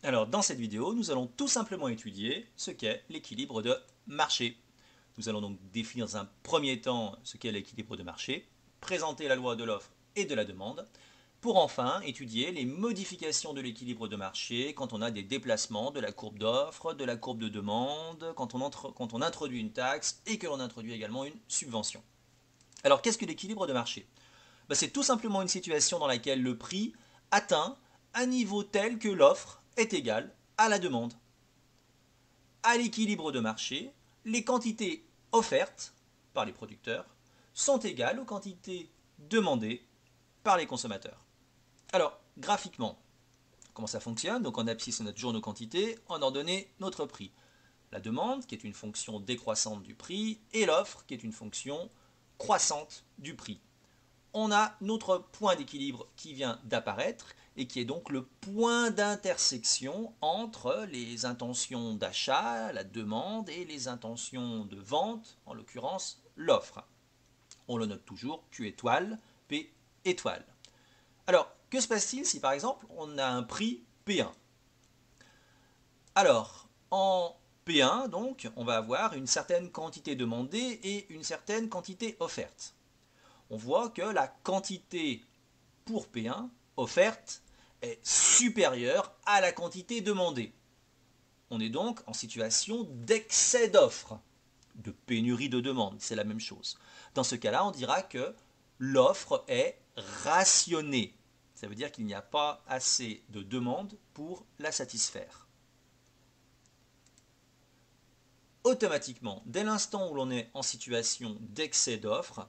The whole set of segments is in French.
Alors, dans cette vidéo, nous allons tout simplement étudier ce qu'est l'équilibre de marché. Nous allons donc définir dans un premier temps ce qu'est l'équilibre de marché, présenter la loi de l'offre et de la demande, pour enfin étudier les modifications de l'équilibre de marché quand on a des déplacements de la courbe d'offre, de la courbe de demande, quand on introduit une taxe et que l'on introduit également une subvention. Alors, qu'est-ce que l'équilibre de marché? C'est tout simplement une situation dans laquelle le prix atteint un niveau tel que l'offre est égale à la demande. À l'équilibre de marché, les quantités offertes par les producteurs sont égales aux quantités demandées par les consommateurs. Alors, graphiquement, comment ça fonctionne? Donc en abscisse, on a toujours nos quantités, en ordonnée, notre prix. La demande, qui est une fonction décroissante du prix, et l'offre, qui est une fonction croissante du prix. On a notre point d'équilibre qui vient d'apparaître et qui est donc le point d'intersection entre les intentions d'achat, la demande, et les intentions de vente, en l'occurrence l'offre. On le note toujours Q étoile, P étoile. Alors, que se passe-t-il si par exemple on a un prix P1? Alors, en P1, donc, on va avoir une certaine quantité demandée et une certaine quantité offerte. On voit que la quantité pour P1 offerte est supérieure à la quantité demandée. On est donc en situation d'excès d'offre, de pénurie de demande, c'est la même chose. Dans ce cas-là, on dira que l'offre est rationnée. Ça veut dire qu'il n'y a pas assez de demande pour la satisfaire. Automatiquement, dès l'instant où l'on est en situation d'excès d'offre,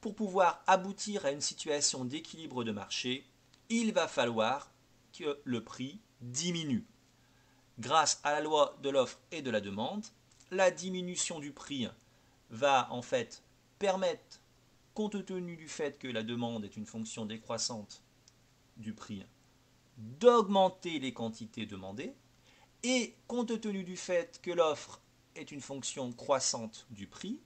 pour pouvoir aboutir à une situation d'équilibre de marché, il va falloir que le prix diminue. Grâce à la loi de l'offre et de la demande, la diminution du prix va en fait permettre, compte tenu du fait que la demande est une fonction décroissante du prix, d'augmenter les quantités demandées, et compte tenu du fait que l'offre est une fonction croissante du prix,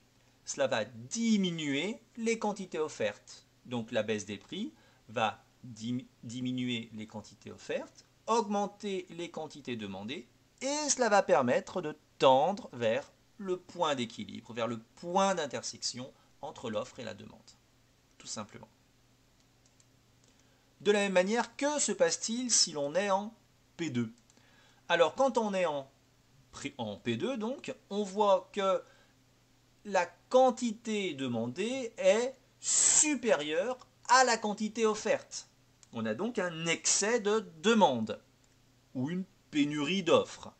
cela va diminuer les quantités offertes. Donc la baisse des prix va diminuer les quantités offertes, augmenter les quantités demandées, et cela va permettre de tendre vers le point d'équilibre, vers le point d'intersection entre l'offre et la demande, tout simplement. De la même manière, que se passe-t-il si l'on est en P2? Alors quand on est en P2, donc, on voit que la quantité demandée est supérieure à la quantité offerte. On a donc un excès de demande ou une pénurie d'offres.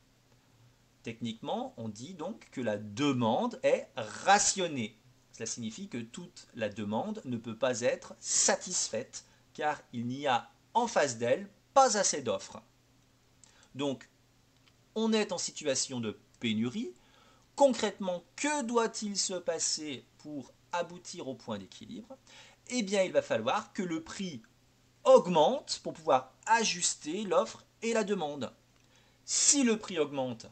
Techniquement, on dit donc que la demande est rationnée. Cela signifie que toute la demande ne peut pas être satisfaite car il n'y a en face d'elle pas assez d'offres. Donc, on est en situation de pénurie. Concrètement, que doit-il se passer pour aboutir au point d'équilibre? Eh bien, il va falloir que le prix augmente pour pouvoir ajuster l'offre et la demande. Si le prix augmente,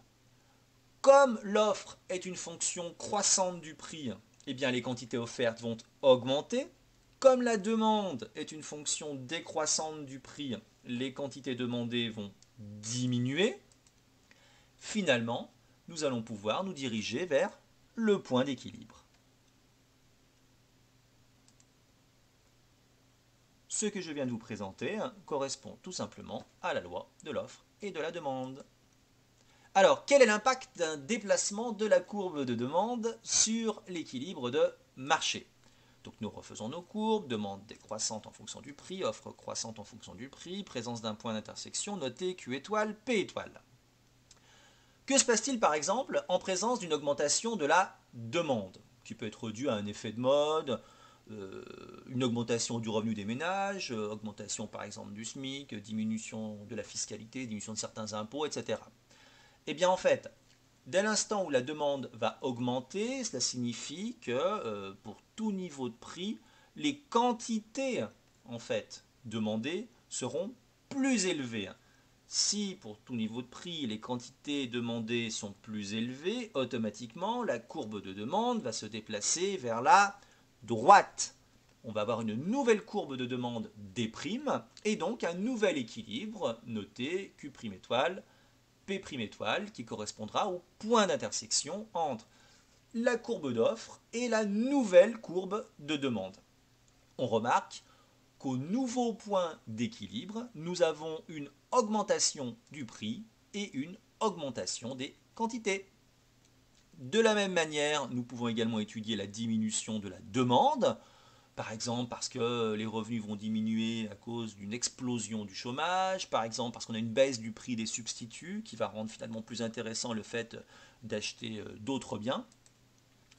comme l'offre est une fonction croissante du prix, eh bien les quantités offertes vont augmenter. Comme la demande est une fonction décroissante du prix, les quantités demandées vont diminuer. Finalement, nous allons pouvoir nous diriger vers le point d'équilibre. Ce que je viens de vous présenter correspond tout simplement à la loi de l'offre et de la demande. Alors, quel est l'impact d'un déplacement de la courbe de demande sur l'équilibre de marché? Donc nous refaisons nos courbes, demande décroissante en fonction du prix, offre croissante en fonction du prix, présence d'un point d'intersection noté Q étoile, P étoile. Que se passe-t-il par exemple en présence d'une augmentation de la demande, qui peut être due à un effet de mode, une augmentation du revenu des ménages, augmentation par exemple du SMIC, diminution de la fiscalité, diminution de certains impôts, etc. Eh bien en fait, dès l'instant où la demande va augmenter, cela signifie que pour tout niveau de prix, les quantités en fait demandées seront plus élevées. Si pour tout niveau de prix, les quantités demandées sont plus élevées, automatiquement la courbe de demande va se déplacer vers la droite. on va avoir une nouvelle courbe de demande D', et donc un nouvel équilibre noté Q' étoile, P' étoile, qui correspondra au point d'intersection entre la courbe d'offre et la nouvelle courbe de demande. On remarque qu'au nouveau point d'équilibre, nous avons une augmentation du prix et une augmentation des quantités. De la même manière, nous pouvons également étudier la diminution de la demande, par exemple parce que les revenus vont diminuer à cause d'une explosion du chômage, par exemple parce qu'on a une baisse du prix des substituts qui va rendre finalement plus intéressant le fait d'acheter d'autres biens.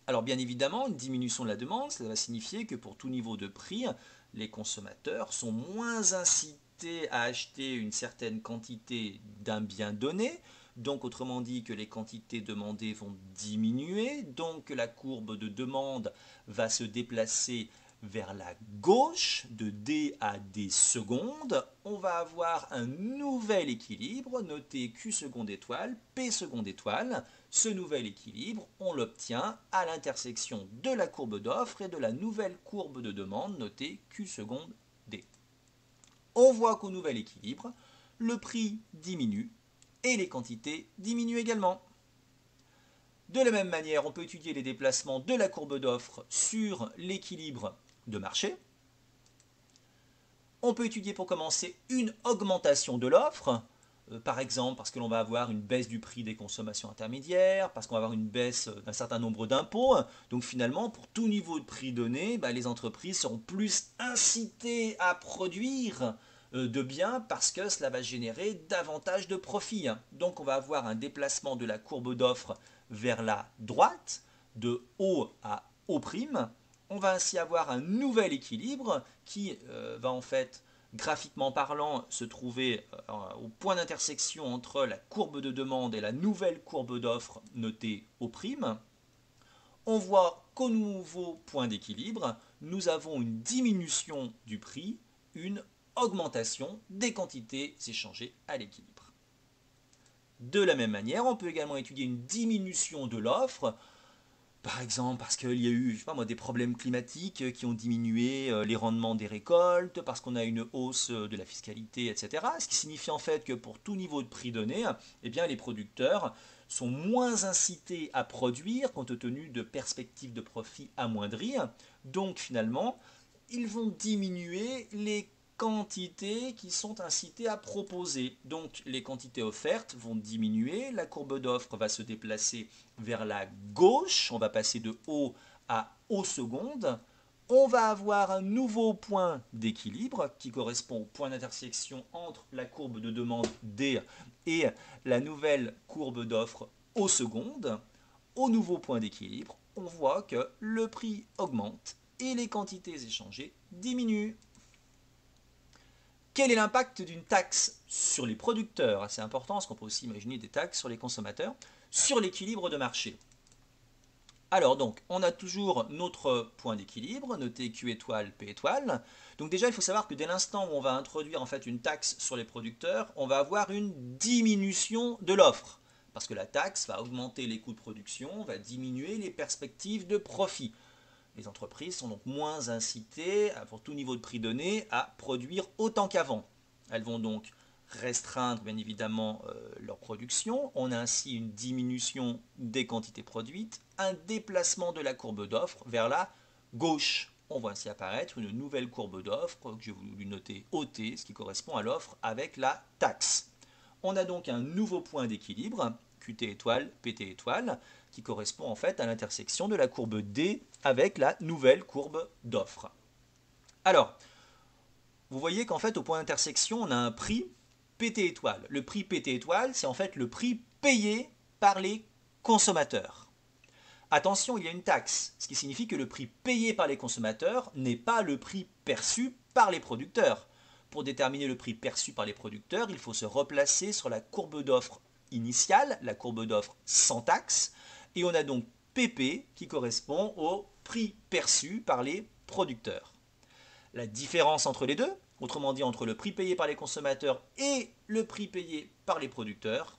Alors bien évidemment, une diminution de la demande, ça va signifier que pour tout niveau de prix, les consommateurs sont moins incités à acheter une certaine quantité d'un bien donné. Donc autrement dit que les quantités demandées vont diminuer, donc la courbe de demande va se déplacer vers la gauche de D à D secondes. On va avoir un nouvel équilibre noté Q seconde étoile, P seconde étoile. Ce nouvel équilibre, on l'obtient à l'intersection de la courbe d'offre et de la nouvelle courbe de demande notée Q seconde D. On voit qu'au nouvel équilibre, le prix diminue et les quantités diminuent également. De la même manière, on peut étudier les déplacements de la courbe d'offre sur l'équilibre de marché. On peut étudier pour commencer une augmentation de l'offre, par exemple parce que l'on va avoir une baisse du prix des consommations intermédiaires, parce qu'on va avoir une baisse d'un certain nombre d'impôts. Donc finalement, pour tout niveau de prix donné, les entreprises seront plus incitées à produire de biens parce que cela va générer davantage de profits. Donc on va avoir un déplacement de la courbe d'offre vers la droite, de haut à haut prime. On va ainsi avoir un nouvel équilibre qui va en fait, graphiquement parlant, se trouver au point d'intersection entre la courbe de demande et la nouvelle courbe d'offre notée au prime. On voit qu'au nouveau point d'équilibre, nous avons une diminution du prix, une augmentation des quantités échangées à l'équilibre. De la même manière, on peut également étudier une diminution de l'offre, par exemple parce qu'il y a eu, je sais pas moi, des problèmes climatiques qui ont diminué les rendements des récoltes, parce qu'on a une hausse de la fiscalité, etc. Ce qui signifie en fait que pour tout niveau de prix donné, eh bien, les producteurs sont moins incités à produire compte tenu de perspectives de profit amoindries. Donc finalement, ils vont diminuer les quantités qui sont incitées à proposer. Donc les quantités offertes vont diminuer, la courbe d'offre va se déplacer vers la gauche, on va passer de haut à haut seconde. On va avoir un nouveau point d'équilibre qui correspond au point d'intersection entre la courbe de demande D et la nouvelle courbe d'offre au seconde. Au nouveau point d'équilibre, on voit que le prix augmente et les quantités échangées diminuent. Quel est l'impact d'une taxe sur les producteurs? C'est important parce qu'on peut aussi imaginer des taxes sur les consommateurs, sur l'équilibre de marché. Alors donc, on a toujours notre point d'équilibre, noté Q étoile, P étoile. Donc déjà, il faut savoir que dès l'instant où on va introduire en fait une taxe sur les producteurs, on va avoir une diminution de l'offre. Parce que la taxe va augmenter les coûts de production, va diminuer les perspectives de profit. Les entreprises sont donc moins incitées, pour tout niveau de prix donné, à produire autant qu'avant. Elles vont donc restreindre bien évidemment leur production. On a ainsi une diminution des quantités produites, un déplacement de la courbe d'offre vers la gauche. On voit ainsi apparaître une nouvelle courbe d'offre que j'ai voulu noter OT, ce qui correspond à l'offre avec la taxe. On a donc un nouveau point d'équilibre, QT étoile, PT étoile, qui correspond en fait à l'intersection de la courbe D avec la nouvelle courbe d'offre. Alors, vous voyez qu'en fait au point d'intersection, on a un prix PT étoile. Le prix PT étoile, c'est en fait le prix payé par les consommateurs. Attention, il y a une taxe, ce qui signifie que le prix payé par les consommateurs n'est pas le prix perçu par les producteurs. Pour déterminer le prix perçu par les producteurs, il faut se replacer sur la courbe d'offre initiale, la courbe d'offre sans taxe, et on a donc PP qui correspond au prix perçu par les producteurs. La différence entre les deux, autrement dit entre le prix payé par les consommateurs et le prix payé par les producteurs,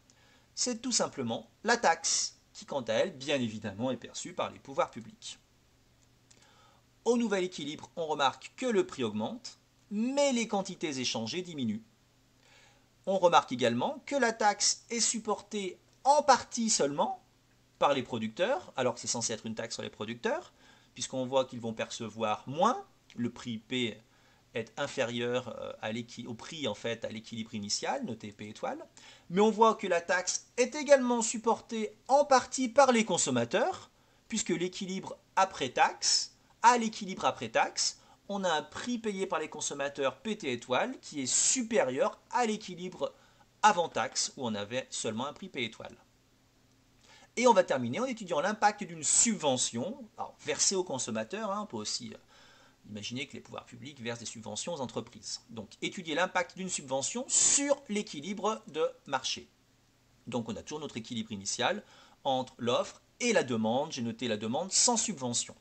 c'est tout simplement la taxe, qui quant à elle, bien évidemment, est perçue par les pouvoirs publics. Au nouvel équilibre, on remarque que le prix augmente, mais les quantités échangées diminuent. On remarque également que la taxe est supportée en partie seulement par les producteurs, alors que c'est censé être une taxe sur les producteurs, puisqu'on voit qu'ils vont percevoir moins, le prix P est inférieur au prix en fait à l'équilibre initial, noté P étoile, mais on voit que la taxe est également supportée en partie par les consommateurs, puisque l'équilibre après taxe, à l'équilibre après taxe, on a un prix payé par les consommateurs PT étoile qui est supérieur à l'équilibre avant taxe où on avait seulement un prix P étoile. Et on va terminer en étudiant l'impact d'une subvention versée aux consommateurs. On peut aussi imaginer que les pouvoirs publics versent des subventions aux entreprises. Donc étudier l'impact d'une subvention sur l'équilibre de marché. Donc on a toujours notre équilibre initial entre l'offre et la demande. J'ai noté la demande sans subvention.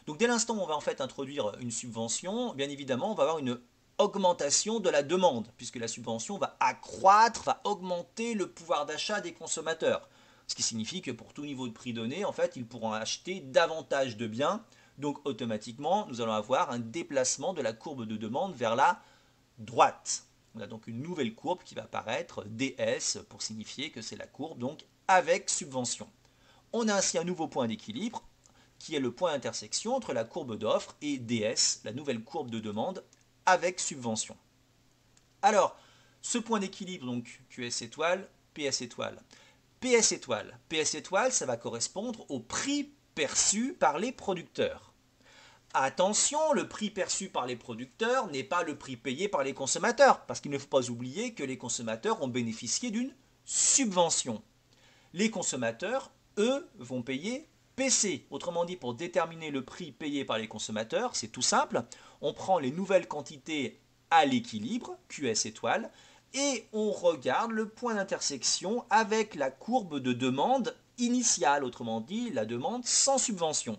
Donc dès l'instant où on va en fait introduire une subvention, bien évidemment on va avoir une augmentation de la demande, puisque la subvention va accroître, va augmenter le pouvoir d'achat des consommateurs. Ce qui signifie que pour tout niveau de prix donné, en fait, ils pourront acheter davantage de biens. Donc automatiquement, nous allons avoir un déplacement de la courbe de demande vers la droite. On a donc une nouvelle courbe qui va apparaître, DS, pour signifier que c'est la courbe donc avec subvention. On a ainsi un nouveau point d'équilibre qui est le point d'intersection entre la courbe d'offre et DS, la nouvelle courbe de demande avec subvention. Alors, ce point d'équilibre, donc QS étoile, PS étoile. PS étoile. PS étoile, ça va correspondre au prix perçu par les producteurs. Attention, le prix perçu par les producteurs n'est pas le prix payé par les consommateurs, parce qu'il ne faut pas oublier que les consommateurs ont bénéficié d'une subvention. Les consommateurs, eux, vont payer PC. Autrement dit, pour déterminer le prix payé par les consommateurs, c'est tout simple. On prend les nouvelles quantités à l'équilibre, QS étoile, et on regarde le point d'intersection avec la courbe de demande initiale, autrement dit, la demande sans subvention.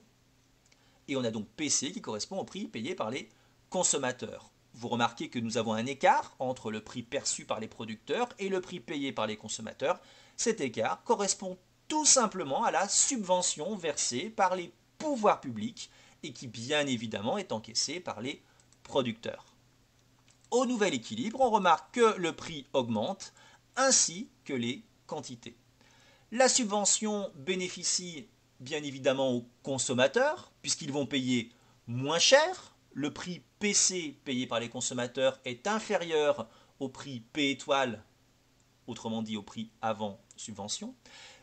Et on a donc PC qui correspond au prix payé par les consommateurs. Vous remarquez que nous avons un écart entre le prix perçu par les producteurs et le prix payé par les consommateurs. Cet écart correspond tout simplement à la subvention versée par les pouvoirs publics et qui bien évidemment est encaissée par les producteurs. Au nouvel équilibre, on remarque que le prix augmente ainsi que les quantités. La subvention bénéficie bien évidemment aux consommateurs puisqu'ils vont payer moins cher. Le prix PC payé par les consommateurs est inférieur au prix P étoile, autrement dit au prix avant subvention.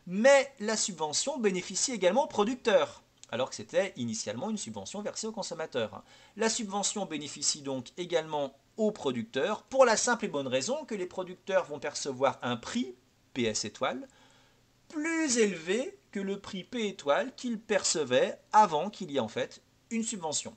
Mais la subvention bénéficie également aux producteurs, alors que c'était initialement une subvention versée aux consommateurs. La subvention bénéficie donc également aux producteurs pour la simple et bonne raison que les producteurs vont percevoir un prix, PS étoile, plus élevé que le prix P étoile qu'ils percevaient avant qu'il y ait en fait une subvention.